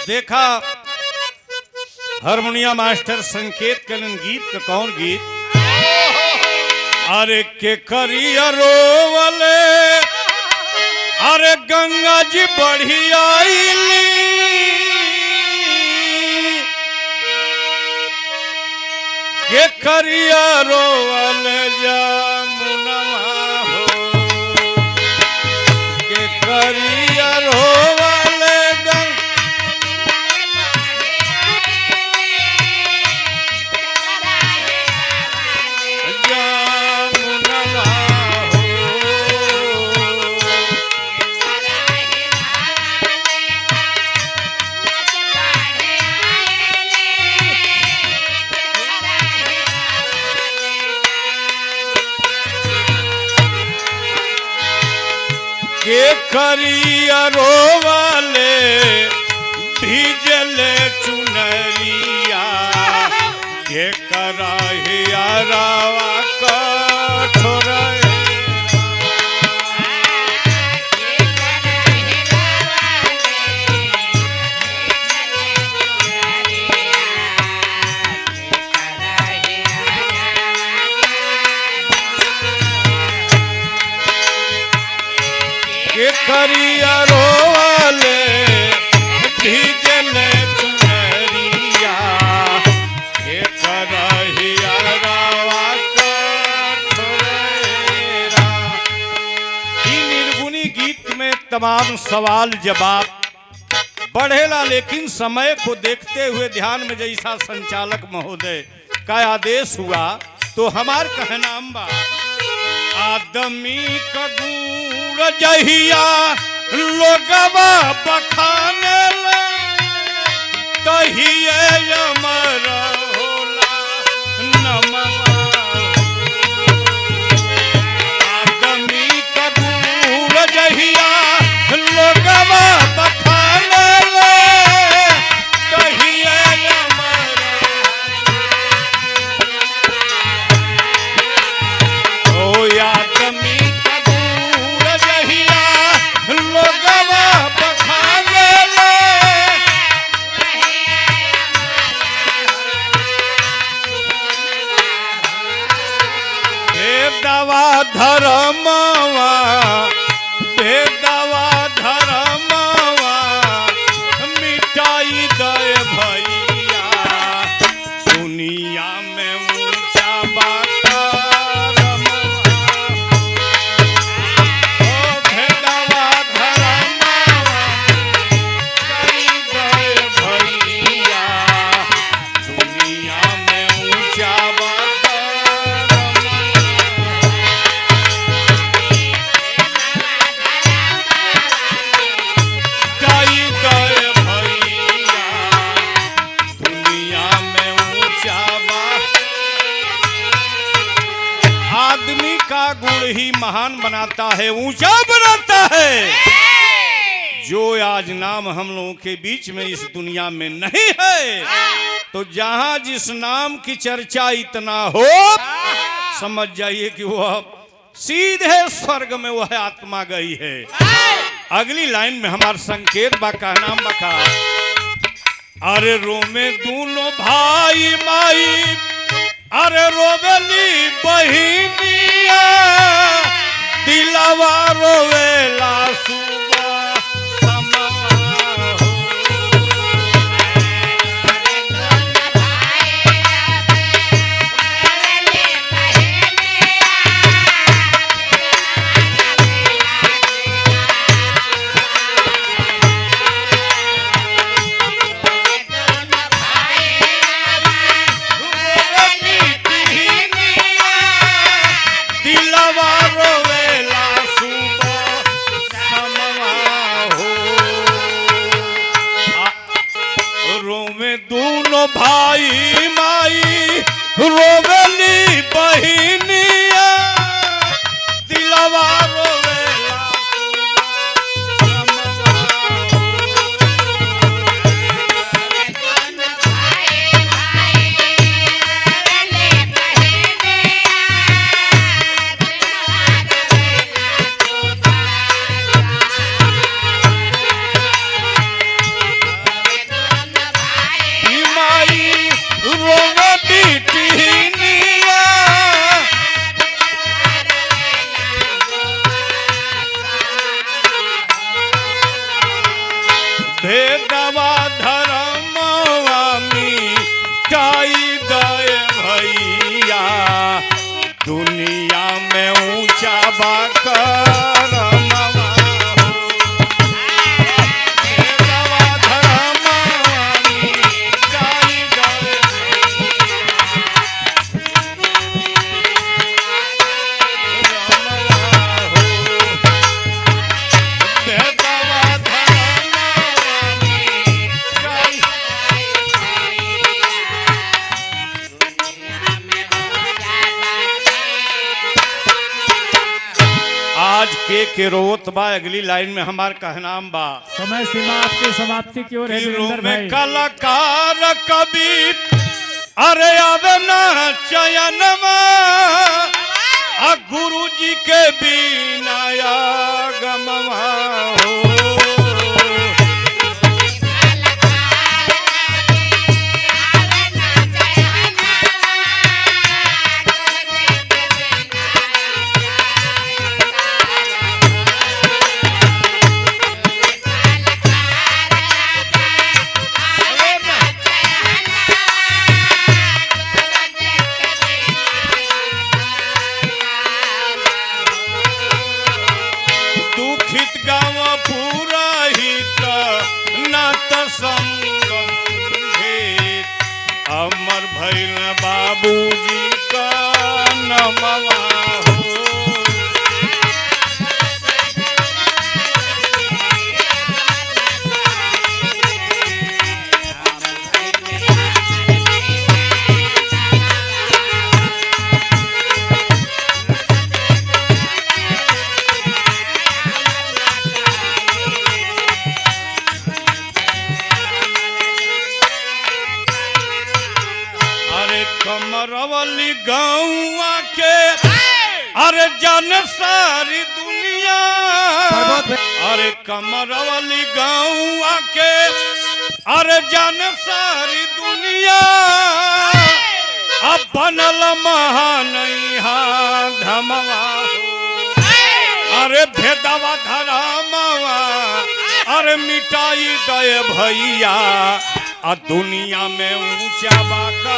देखा हारमोनिया मास्टर संकेत कलन गीत का कौन गीत? अरे के करिया रोवले अरे गंगा जी बढ़ी आईली के करिया रोवले जमुनवा हो के करिया रोवले के करिया रोवाले भीजले चुनरिया के कराहिया रावा कठोर के करिया रोवाले भीजले चुनरिया के कराहिया रावा कठोरेरा। ई निर्गुणी गीत में तमाम सवाल जवाब बढ़ेला, लेकिन समय को देखते हुए ध्यान में जैसा संचालक महोदय का आदेश हुआ तो हमार कहनाम बा आदमी का जहिया लोगवा बखाने ले तहिए अमर होला नमवा। आदमी का दूर जहिया लोगवा बखाने ले तहिए अमर ओ आदमी दवा धर्मवा बेदवा धर्मवा मिटाई दे भैया दुनिया में ऊंचा बात भेदवा धर्मवा दे भैया दुनिया में ऊंचा आदमी का गुण ही महान बनाता है, ऊंचा बनाता है। जो आज नाम हम लोगों के बीच में इस दुनिया में नहीं है, तो जहां जिस नाम की चर्चा इतना हो समझ जाइए कि वह सीधे स्वर्ग में वह आत्मा गई है। अगली लाइन में हमारा संकेत बा कहना बका अरे रोमे दोनों भाई माई अरे रोवेली बहिनिया दिलवा रोवेला सुबह समवा हो। भाई माई रोवेली बहिनिया दिलवा रोवेला आज के रोत बा। अगली लाइन में हमार कहनाम बा। समय सीमा आपकी समाप्ति की ओर है वीरेंद्र भाई। कलाकार कवि अरे आवे ना चयनमा गुरु जी के बिना गमवा हो। अमर भैल बाबूजी का नमवा हो। कमरवली गौआ के अरे जन सारी दुनिया। अरे कमरवली गौआ के अरे जन सारी दुनिया। अब बनल महानैहा धमवा हो। अरे भेदवा धरामवा अरे मिटाई दे भैया। दुनिया में ऊंचा बाका